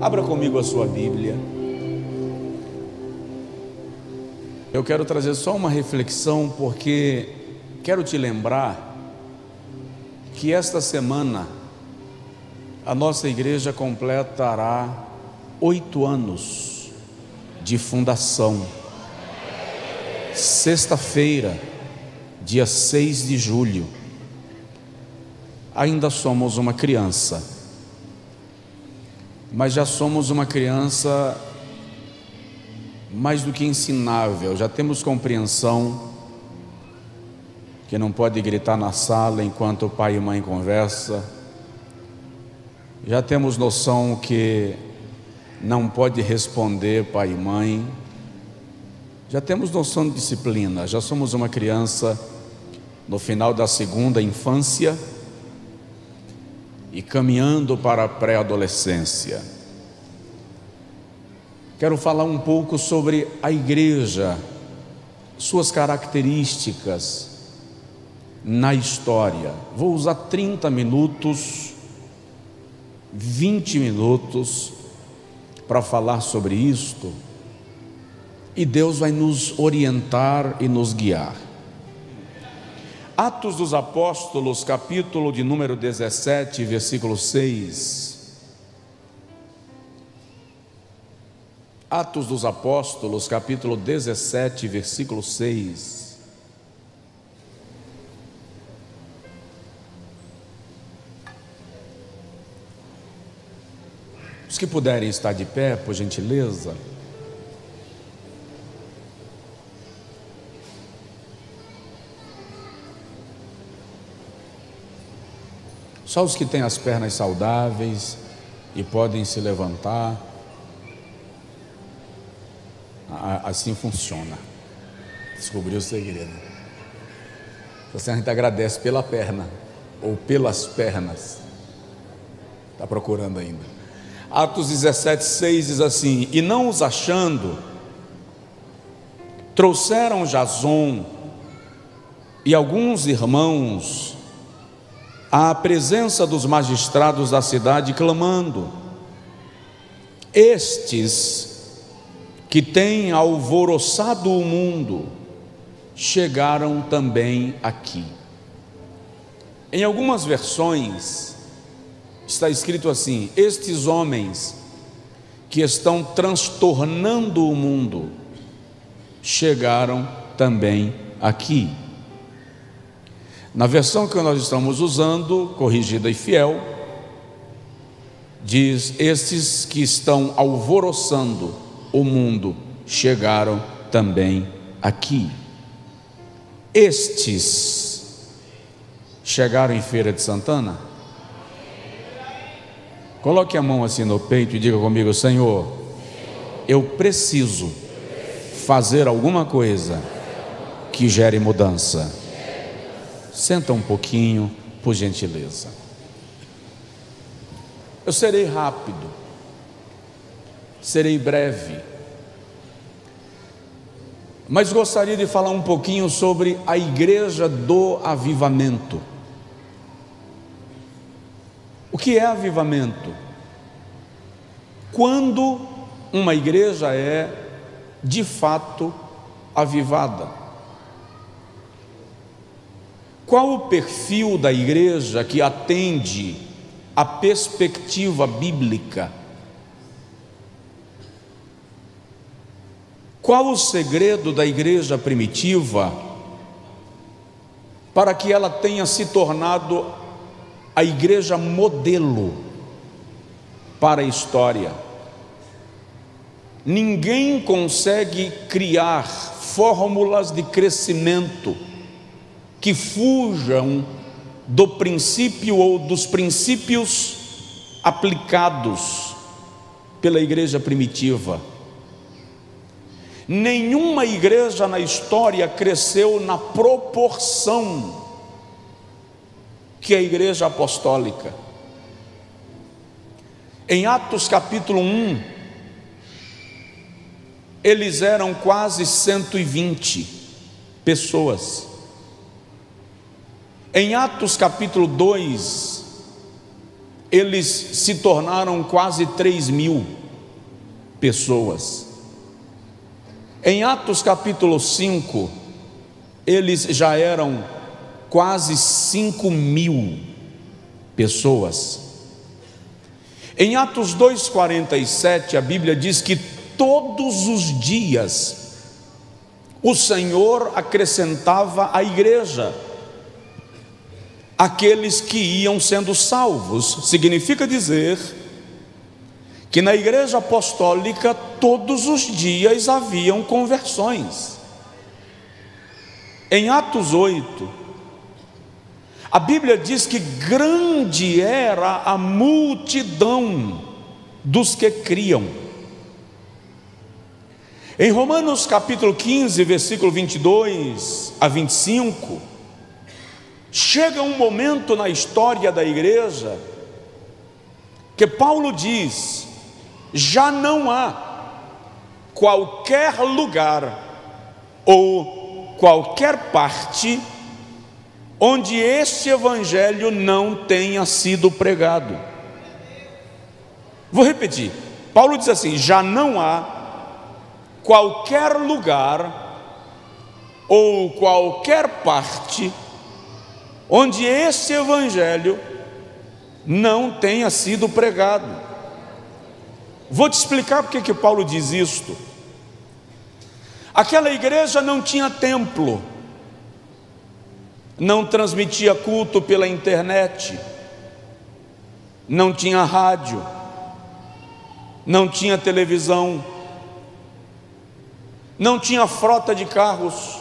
Abra comigo a sua Bíblia. Eu quero trazer só uma reflexão, porque quero te lembrar que esta semana a nossa igreja completará 8 anos de fundação. Sexta-feira, dia 6 de julho. Ainda somos uma criança, mas já somos uma criança mais do que ensinável. Já temos compreensão que não pode gritar na sala enquanto o pai e mãe conversam. Já temos noção que não pode responder pai e mãe. Já temos noção de disciplina. Já somos uma criança no final da segunda infância e caminhando para a pré-adolescência. Quero falar um pouco sobre a igreja, suas características na história. Vou usar 30 minutos, 20 minutos para falar sobre isto, e Deus vai nos orientar e nos guiar. Atos dos Apóstolos, capítulo de número 17, versículo 6. Atos dos Apóstolos, capítulo 17, versículo 6. Os que puderem estar de pé, por gentileza. Só os que têm as pernas saudáveis e podem se levantar. Assim funciona. Descobriu o segredo. Você ainda agradece pela perna ou pelas pernas. Está procurando ainda. Atos 17, 6 diz assim: e não os achando, trouxeram Jason e alguns irmãos à presença dos magistrados da cidade, clamando: estes que têm alvoroçado o mundo chegaram também aqui. Em algumas versões está escrito assim: estes homens que estão transtornando o mundo chegaram também aqui. Na versão que nós estamos usando, corrigida e fiel, diz: estes que estão alvoroçando o mundo chegaram também aqui. Estes chegaram em Feira de Santana? Coloque a mão assim no peito e diga comigo: Senhor, eu preciso fazer alguma coisa que gere mudança. Senta um pouquinho, por gentileza. Eu serei rápido, serei breve, mas gostaria de falar um pouquinho sobre a igreja do avivamento. O que é avivamento? Quando uma igreja é de fato avivada. Qual o perfil da igreja que atende à perspectiva bíblica? Qual o segredo da igreja primitiva para que ela tenha se tornado a igreja modelo para a história? Ninguém consegue criar fórmulas de crescimento que fujam do princípio ou dos princípios aplicados pela igreja primitiva. Nenhuma igreja na história cresceu na proporção que a igreja apostólica. Em Atos capítulo 1, eles eram quase 120 pessoas. Em Atos capítulo 2, eles se tornaram quase 3.000 pessoas. Em Atos capítulo 5, eles já eram quase 5.000 pessoas. Em Atos 2,47, a Bíblia diz que todos os dias o Senhor acrescentava à igreja aqueles que iam sendo salvos. Significa dizer que na igreja apostólica todos os dias haviam conversões. Em Atos 8, a Bíblia diz que grande era a multidão dos que criam. Em Romanos capítulo 15, versículo 22 a 25, chega um momento na história da igreja que Paulo diz: já não há qualquer lugar ou qualquer parte onde este evangelho não tenha sido pregado. Vou repetir. Paulo diz assim: já não há qualquer lugar ou qualquer parte onde este evangelho não tenha sido pregado. Vou te explicar porque que Paulo diz isto. Aquela igreja não tinha templo, não transmitia culto pela internet, não tinha rádio, não tinha televisão, não tinha frota de carros,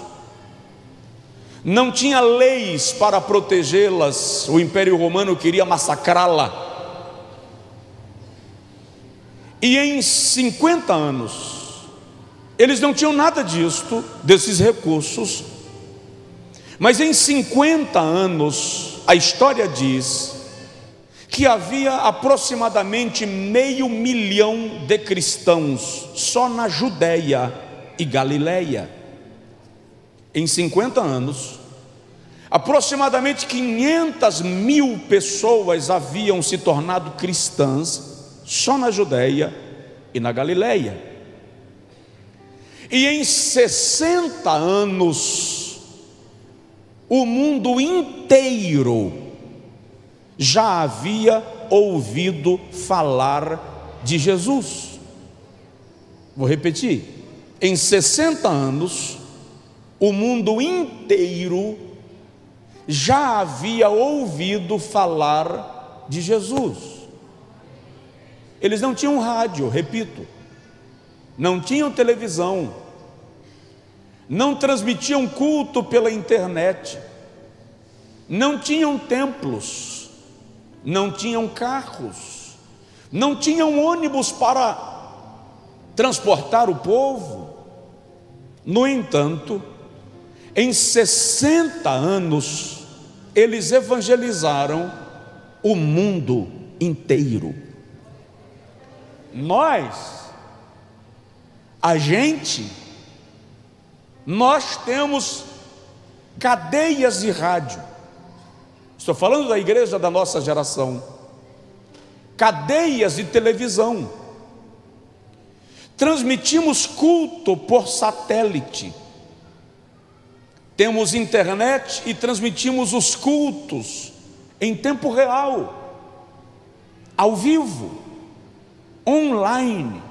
não tinha leis para protegê-las. O Império Romano queria massacrá-la. E em 50 anos eles não tinham nada disto, desses recursos. Mas em 50 anos a história diz que havia aproximadamente 500.000 de cristãos só na Judéia e Galileia. Em 50 anos, aproximadamente 500.000 pessoas haviam se tornado cristãs só na Judéia e na Galileia. E em 60 anos, o mundo inteiro já havia ouvido falar de Jesus. Vou repetir: em 60 anos, o mundo inteiro já havia ouvido falar de Jesus. Eles não tinham rádio, repito, não tinham televisão, não transmitiam culto pela internet, não tinham templos, não tinham carros, não tinham ônibus para transportar o povo. No entanto, em 60 anos, eles evangelizaram o mundo inteiro. Nós temos cadeias de rádio. Estou falando da igreja da nossa geração. Cadeias de televisão. Transmitimos culto por satélite. Temos internet e transmitimos os cultos em tempo real, ao vivo, online.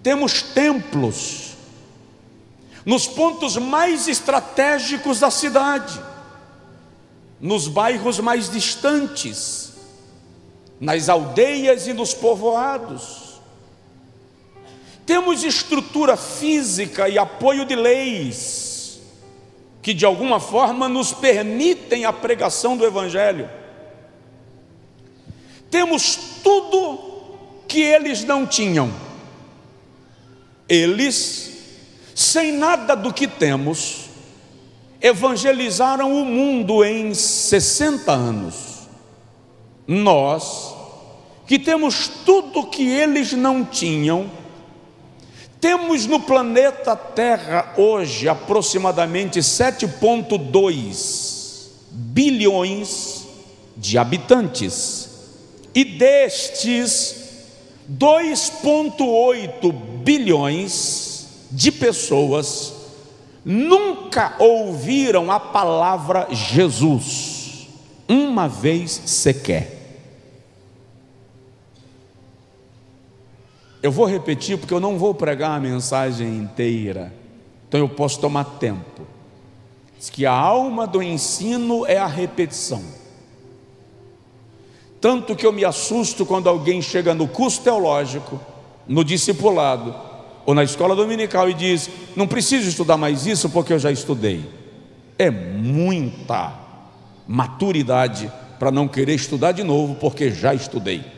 Temos templos nos pontos mais estratégicos da cidade, nos bairros mais distantes, nas aldeias e nos povoados. Temos estrutura física e apoio de leis que de alguma forma nos permitem a pregação do Evangelho. Temos tudo que eles não tinham. Eles, sem nada do que temos, evangelizaram o mundo em 60 anos. Nós, que temos tudo que eles não tinham, temos no planeta Terra hoje aproximadamente 7,2 bilhões de habitantes. E destes 2,8 bilhões de pessoas nunca ouviram a palavra Jesus uma vez sequer. Eu vou repetir porque eu não vou pregar a mensagem inteira, então eu posso tomar tempo. Diz que a alma do ensino é a repetição. Tanto que eu me assusto quando alguém chega no curso teológico, no discipulado ou na escola dominical e diz: não preciso estudar mais isso porque eu já estudei. É muita maturidade para não querer estudar de novo porque já estudei.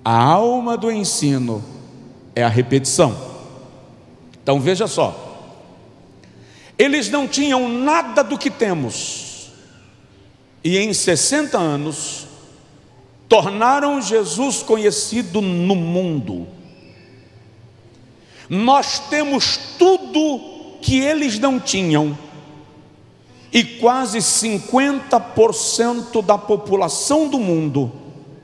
A alma do ensino é a repetição. Então veja só, eles não tinham nada do que temos, e em 60 anos tornaram Jesus conhecido no mundo. Nós temos tudo que eles não tinham, e quase 50% da população do mundo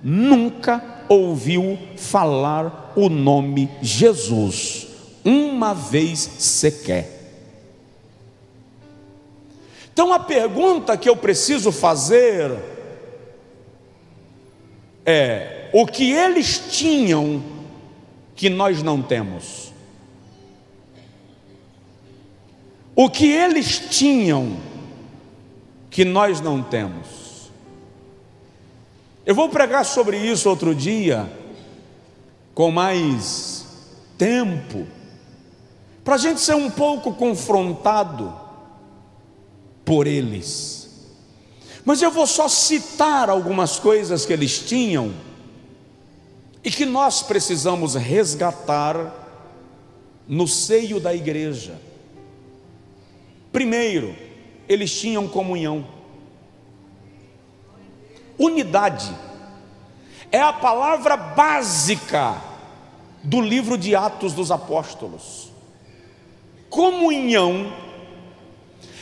nunca ouviu falar o nome Jesus uma vez sequer. Então a pergunta que eu preciso fazer é: o que eles tinham que nós não temos? O que eles tinham que nós não temos? Eu vou pregar sobre isso outro dia, com mais tempo, para a gente ser um pouco confrontado por eles. Mas eu vou só citar algumas coisas que eles tinham e que nós precisamos resgatar no seio da igreja. Primeiro, eles tinham comunhão. Unidade é a palavra básica do livro de Atos dos Apóstolos. Comunhão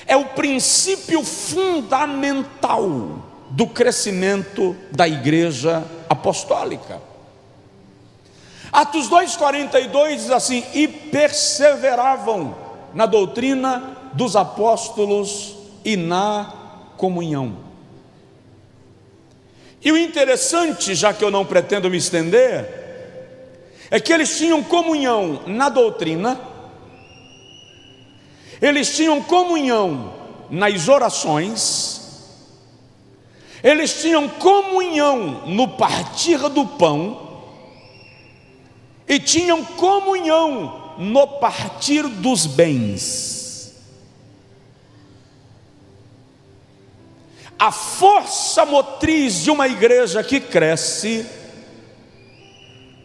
é o princípio fundamental do crescimento da igreja apostólica. Atos 2,42 diz assim: e perseveravam na doutrina dos apóstolos e na comunhão. E o interessante, já que eu não pretendo me estender, é que eles tinham comunhão na doutrina, eles tinham comunhão nas orações, eles tinham comunhão no partir do pão, e tinham comunhão no partir dos bens. A força motriz de uma igreja que cresce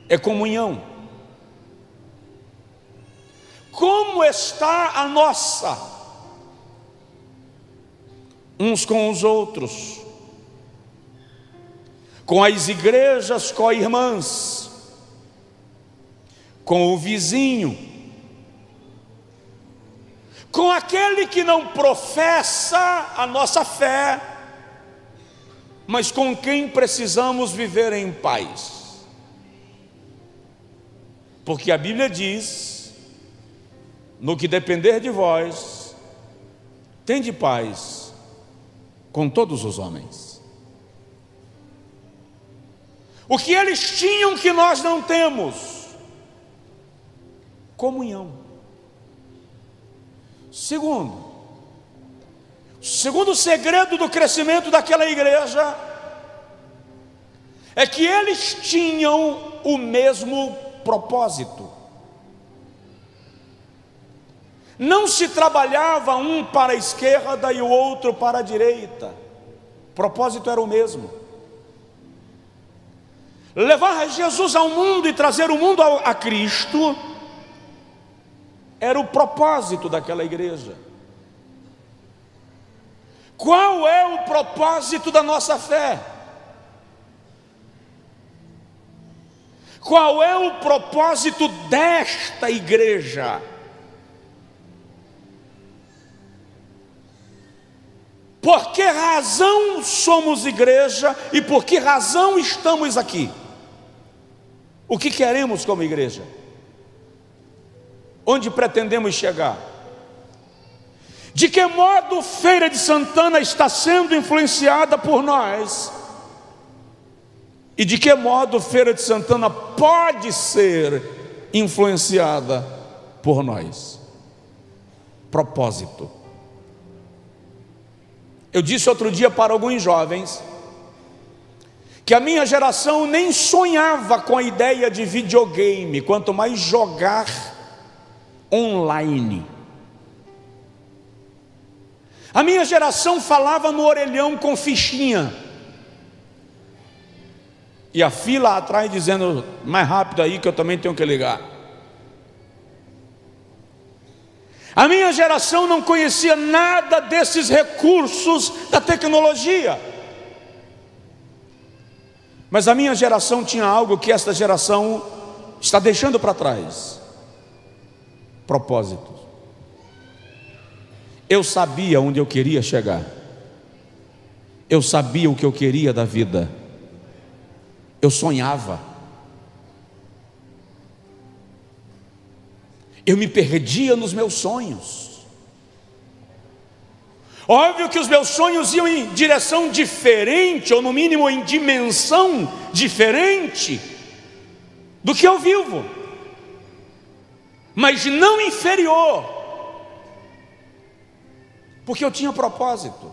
é comunhão. Como está a nossa? Uns com os outros, com as igrejas co-irmãs, com o vizinho, com aquele que não professa a nossa fé, mas com quem precisamos viver em paz. Porque a Bíblia diz: no que depender de vós, tende paz com todos os homens. O que eles tinham que nós não temos? Comunhão. Segundo segredo do crescimento daquela igreja é que eles tinham o mesmo propósito. Não se trabalhava um para a esquerda e o outro para a direita. O propósito era o mesmo: levar Jesus ao mundo e trazer o mundo a Cristo. Era o propósito daquela igreja. Qual é o propósito da nossa fé? Qual é o propósito desta igreja? Por que razão somos igreja e por que razão estamos aqui? O que queremos como igreja? Onde pretendemos chegar? De que modo Feira de Santana está sendo influenciada por nós? E de que modo Feira de Santana pode ser influenciada por nós? Propósito. Eu disse outro dia para alguns jovens que a minha geração nem sonhava com a ideia de videogame, quanto mais jogar online. A minha geração falava no orelhão com fichinha, e a fila atrás dizendo: mais rápido aí que eu também tenho que ligar. A minha geração não conhecia nada desses recursos da tecnologia, mas a minha geração tinha algo que esta geração está deixando para trás: propósitos. Eu sabia onde eu queria chegar, eu sabia o que eu queria da vida, eu sonhava, eu me perdia nos meus sonhos. Óbvio que os meus sonhos iam em direção diferente, ou no mínimo em dimensão diferente do que eu vivo, mas não inferior, porque eu tinha propósito.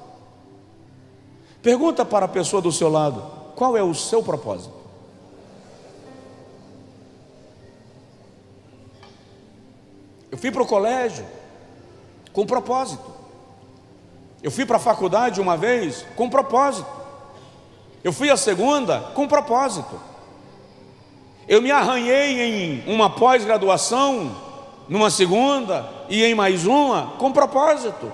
Pergunta para a pessoa do seu lado: qual é o seu propósito? Eu fui para o colégio com propósito. Eu fui para a faculdade uma vez com propósito. Eu fui a segunda com propósito. Eu me arranhei em uma pós-graduação, numa segunda e em mais uma com propósito.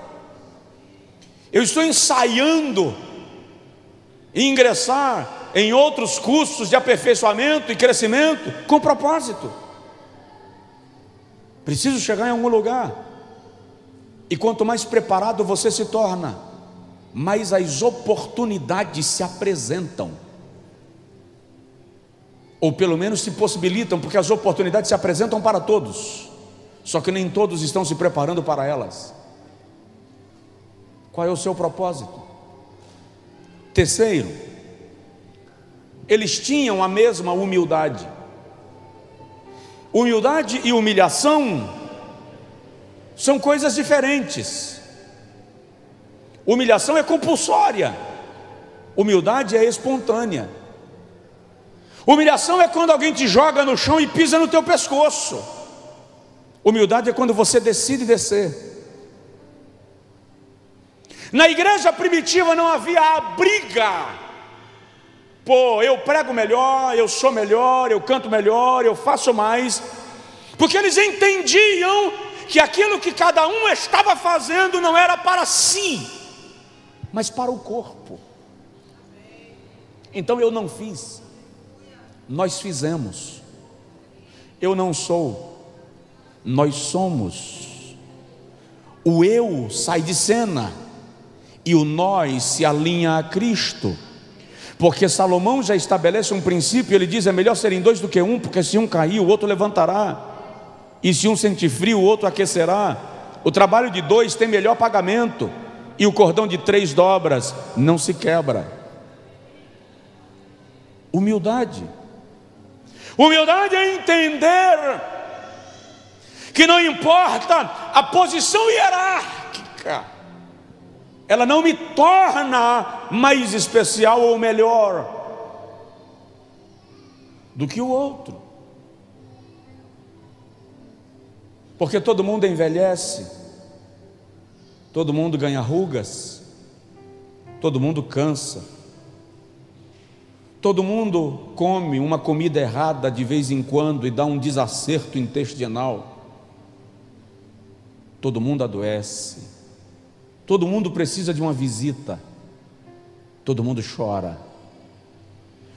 Eu estou ensaiando ingressar em outros cursos de aperfeiçoamento e crescimento com propósito. Preciso chegar em algum lugar. E quanto mais preparado você se torna, mais as oportunidades se apresentam, ou pelo menos se possibilitam, porque as oportunidades se apresentam para todos, só que nem todos estão se preparando para elas. Qual é o seu propósito? Terceiro, eles tinham a mesma humildade. Humildade e humilhação são coisas diferentes. Humilhação é compulsória, humildade é espontânea. Humilhação é quando alguém te joga no chão e pisa no teu pescoço. Humildade é quando você decide descer. Na igreja primitiva não havia a briga. Pô, eu prego melhor, eu sou melhor, eu canto melhor, eu faço mais, porque eles entendiam que aquilo que cada um estava fazendo não era para si, mas para o corpo. Então eu não fiz, nós fizemos. Eu não sou, nós somos. O eu sai de cena e o nós se alinha a Cristo. Porque Salomão já estabelece um princípio, ele diz: é melhor serem dois do que um, porque se um cair, o outro levantará, e se um sentir frio, o outro aquecerá. O trabalho de dois tem melhor pagamento, e o cordão de 3 dobras não se quebra. Humildade. Humildade é entender que não importa a posição hierárquica, ela não me torna mais especial ou melhor do que o outro, porque todo mundo envelhece, todo mundo ganha rugas, todo mundo cansa, todo mundo come uma comida errada de vez em quando e dá um desacerto intestinal, todo mundo adoece. Todo mundo precisa de uma visita, todo mundo chora,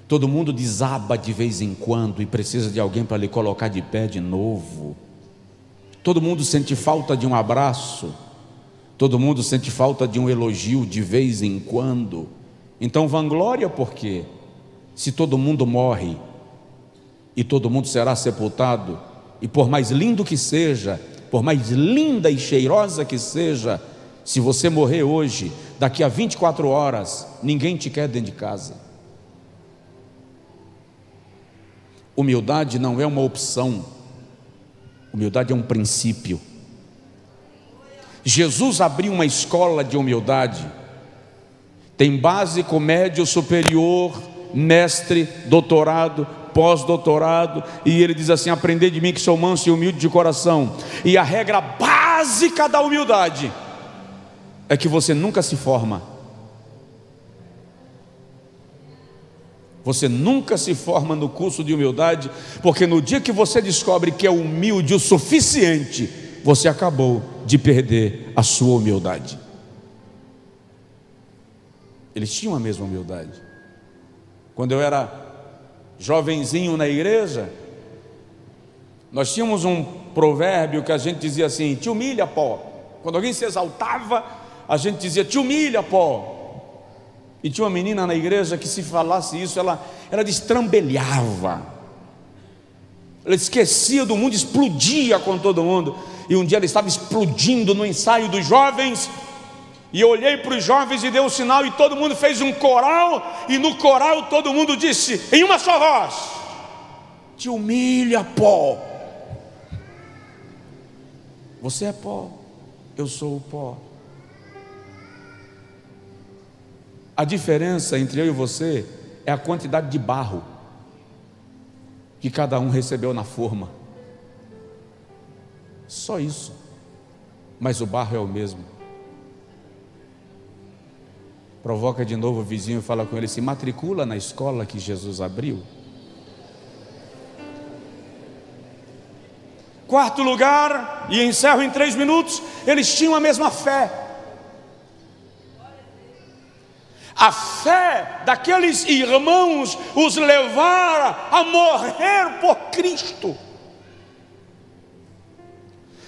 todo mundo desaba de vez em quando e precisa de alguém para lhe colocar de pé de novo. Todo mundo sente falta de um abraço, Todo mundo sente falta de um elogio de vez em quando. Então vanglória por quê? Se todo mundo morre e todo mundo será sepultado, e por mais lindo que seja, por mais linda e cheirosa que seja, se você morrer hoje, daqui a 24 horas, ninguém te quer dentro de casa. Humildade não é uma opção, humildade é um princípio. Jesus abriu uma escola de humildade, tem básico, médio, superior, mestre, doutorado, pós-doutorado, e ele diz assim: aprendei de mim que sou manso e humilde de coração. E a regra básica da humildade é que você nunca se forma. Você nunca se forma no curso de humildade, porque no dia que você descobre que é humilde o suficiente, você acabou de perder a sua humildade. Eles tinham a mesma humildade. Quando eu era jovenzinho na igreja, nós tínhamos um provérbio que a gente dizia assim: te humilha, pó. Quando alguém se exaltava, a gente dizia: te humilha, pó. E tinha uma menina na igreja que, se falasse isso, ela destrambelhava, ela esquecia do mundo, explodia com todo mundo. E um dia ela estava explodindo no ensaio dos jovens, e eu olhei para os jovens e dei um sinal, e todo mundo fez um coral, e no coral todo mundo disse em uma só voz: te humilha, pó. Você é pó, eu sou o pó. A diferença entre eu e você é a quantidade de barro que cada um recebeu na forma. Só isso. Mas o barro é o mesmo. Provoca de novo o vizinho e fala com ele: se matricula na escola que Jesus abriu. Quarto lugar, e encerro em 3 minutos, eles tinham a mesma fé. A fé daqueles irmãos os levara a morrer por Cristo.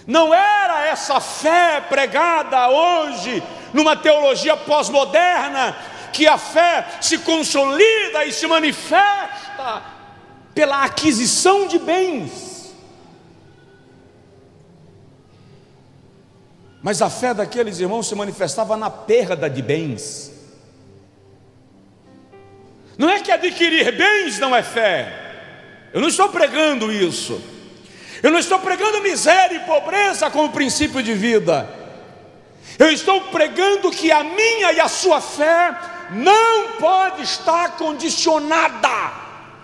Não era essa fé pregada hoje numa teologia pós-moderna, que a fé se consolida e se manifesta pela aquisição de bens. Mas a fé daqueles irmãos se manifestava na perda de bens. Não é que adquirir bens não é fé. Eu não estou pregando isso. Eu não estou pregando miséria e pobreza como princípio de vida. Eu estou pregando que a minha e a sua fé não pode estar condicionada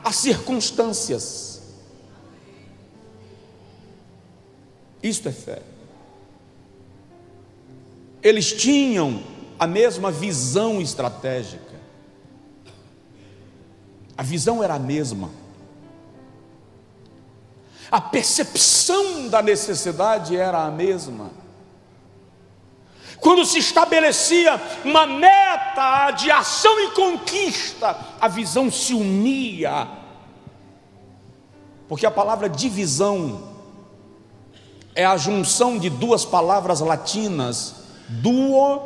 a circunstâncias. Isto é fé. Eles tinham a mesma visão estratégica. A visão era a mesma. A percepção da necessidade era a mesma. Quando se estabelecia uma meta de ação e conquista, a visão se unia. Porque a palavra divisão é a junção de duas palavras latinas, duo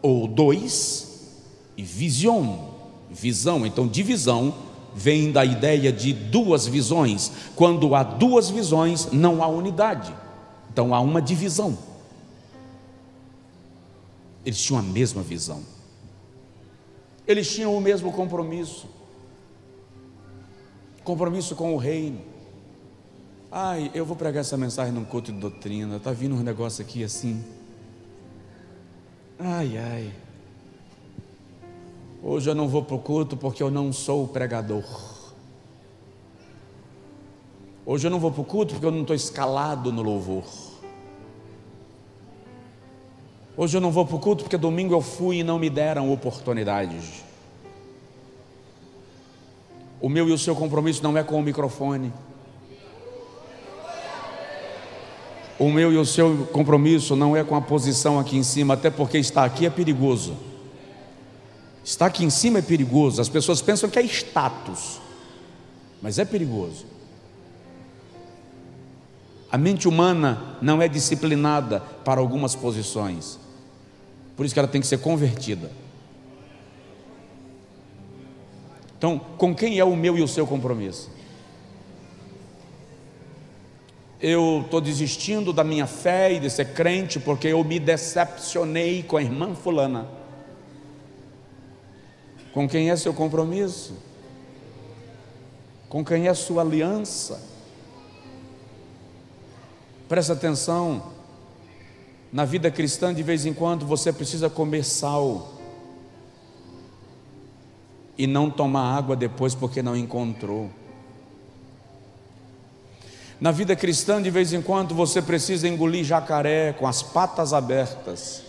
ou dois, e vision, visão. Então divisão vem da ideia de duas visões. Quando há duas visões, não há unidade, então há uma divisão. Eles tinham a mesma visão, eles tinham o mesmo compromisso com o reino. Ai, eu vou pregar essa mensagem num culto de doutrina, está vindo um negócio aqui assim, ai, hoje eu não vou para o culto porque eu não sou o pregador. Hoje eu não vou para o culto porque eu não estou escalado no louvor. Hoje eu não vou para o culto porque domingo eu fui e não me deram oportunidades. O meu e o seu compromisso não é com o microfone. O meu e o seu compromisso não é com a posição aqui em cima, até porque estar aqui é perigoso. Estar aqui em cima é perigoso. As pessoas pensam que é status, mas é perigoso. A mente humana não é disciplinada para algumas posições, por isso que ela tem que ser convertida. Então, com quem é o meu e o seu compromisso? Eu estou desistindo da minha fé e de ser crente porque eu me decepcionei com a irmã fulana. Com quem é seu compromisso? Com quem é sua aliança? Presta atenção, na vida cristã de vez em quando você precisa comer sal e não tomar água depois porque não encontrou. Na vida cristã de vez em quando você precisa engolir jacaré com as patas abertas,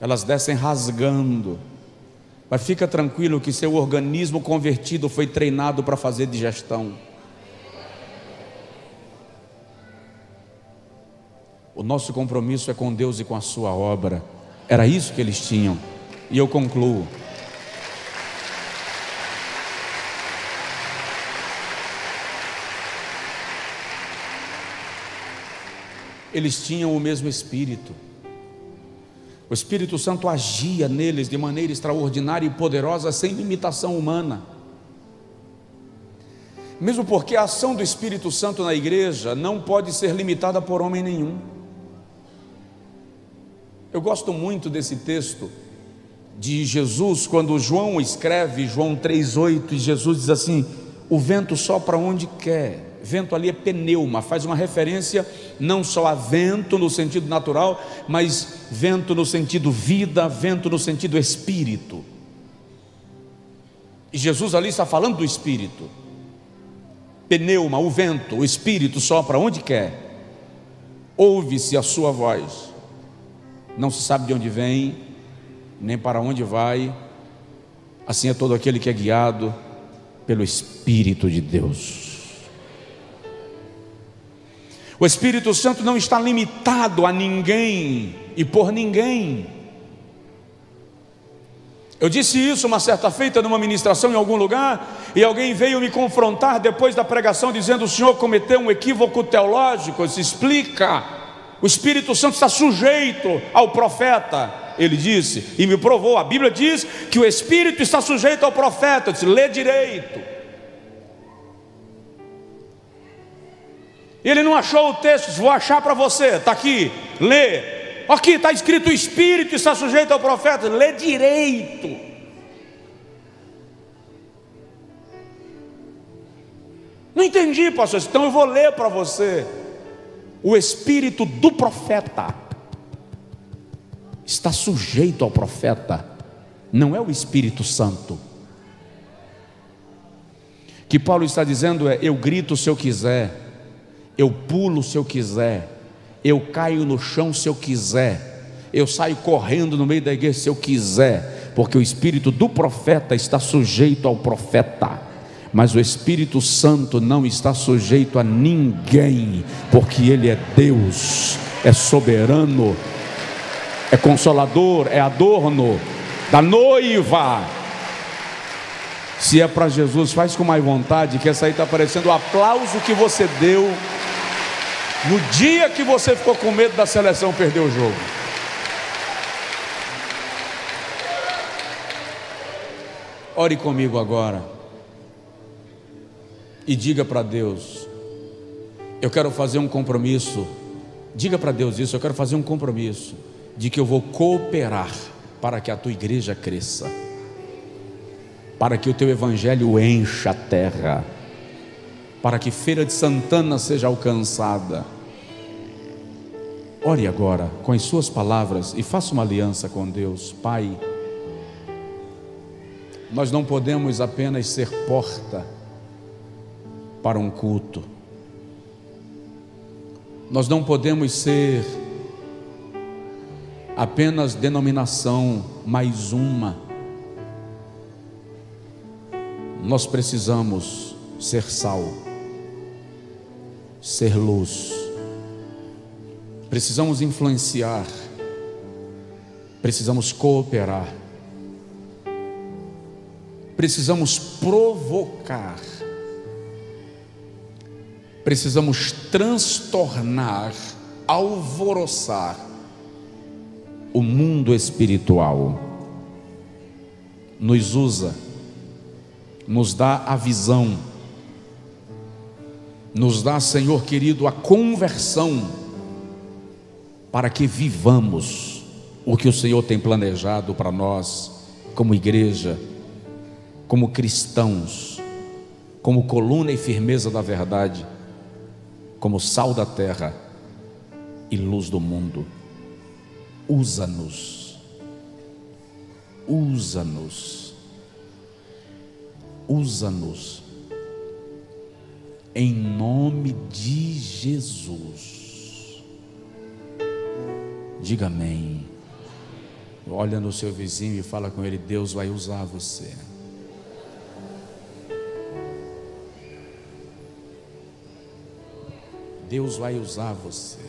elas descem rasgando, mas fica tranquilo que seu organismo convertido foi treinado para fazer digestão. O nosso compromisso é com Deus e com a sua obra. Era isso que eles tinham. E eu concluo. Eles tinham o mesmo Espírito. O Espírito Santo agia neles de maneira extraordinária e poderosa, sem limitação humana. Mesmo porque a ação do Espírito Santo na igreja não pode ser limitada por homem nenhum. Eu gosto muito desse texto de Jesus, quando João escreve, João 3,8, e Jesus diz assim: o vento sopra onde quer. Vento ali é pneuma, faz uma referência não só a vento no sentido natural, mas vento no sentido vida, vento no sentido espírito. E Jesus ali está falando do espírito. Pneuma, o vento, o espírito sopra onde quer. Ouve-se a sua voz. Não se sabe de onde vem, nem para onde vai. Assim é todo aquele que é guiado pelo Espírito de Deus. O Espírito Santo não está limitado a ninguém e por ninguém. Eu disse isso uma certa feita numa ministração em algum lugar, e alguém veio me confrontar depois da pregação dizendo: o senhor cometeu um equívoco teológico. Se explica, o Espírito Santo está sujeito ao profeta. Ele disse, e me provou, a Bíblia diz que o Espírito está sujeito ao profeta. Eu disse: lê direito. Ele não achou o texto, disse: vou achar para você, está aqui, lê. Aqui está escrito: o Espírito está sujeito ao profeta. Lê direito. Não entendi, pastor. Então eu vou ler para você. O Espírito do profeta está sujeito ao profeta, não é o Espírito Santo. O que Paulo está dizendo é: eu grito se eu quiser, eu pulo se eu quiser, eu caio no chão se eu quiser, eu saio correndo no meio da igreja se eu quiser, porque o Espírito do profeta está sujeito ao profeta, mas o Espírito Santo não está sujeito a ninguém, porque Ele é Deus, é soberano, é consolador, é adorno da noiva. Se é para Jesus, faz com mais vontade, que essa aí está parecendo o aplauso que você deu no dia que você ficou com medo da seleção perder o jogo. Ore comigo agora e diga para Deus: eu quero fazer um compromisso. Diga para Deus isso: eu quero fazer um compromisso de que eu vou cooperar para que a tua igreja cresça, para que o teu evangelho encha a terra, para que Feira de Santana seja alcançada. Ore agora com as suas palavras e faça uma aliança com Deus. Pai, nós não podemos apenas ser porta para um culto, nós não podemos ser apenas denominação mais uma. Nós precisamos ser sal, ser luz, precisamos influenciar, precisamos cooperar, precisamos provocar. precisamos transtornar, alvoroçar o mundo espiritual. Nos usa, nos dá a visão, nos dá, Senhor querido, a conversão, para que vivamos o que o Senhor tem planejado para nós, como igreja, como cristãos, como coluna e firmeza da verdade, como sal da terra e luz do mundo. Usa-nos, usa-nos, usa-nos, em nome de Jesus. Diga amém. Olha no seu vizinho e fala com ele: Deus vai usar você. Deus vai usar você.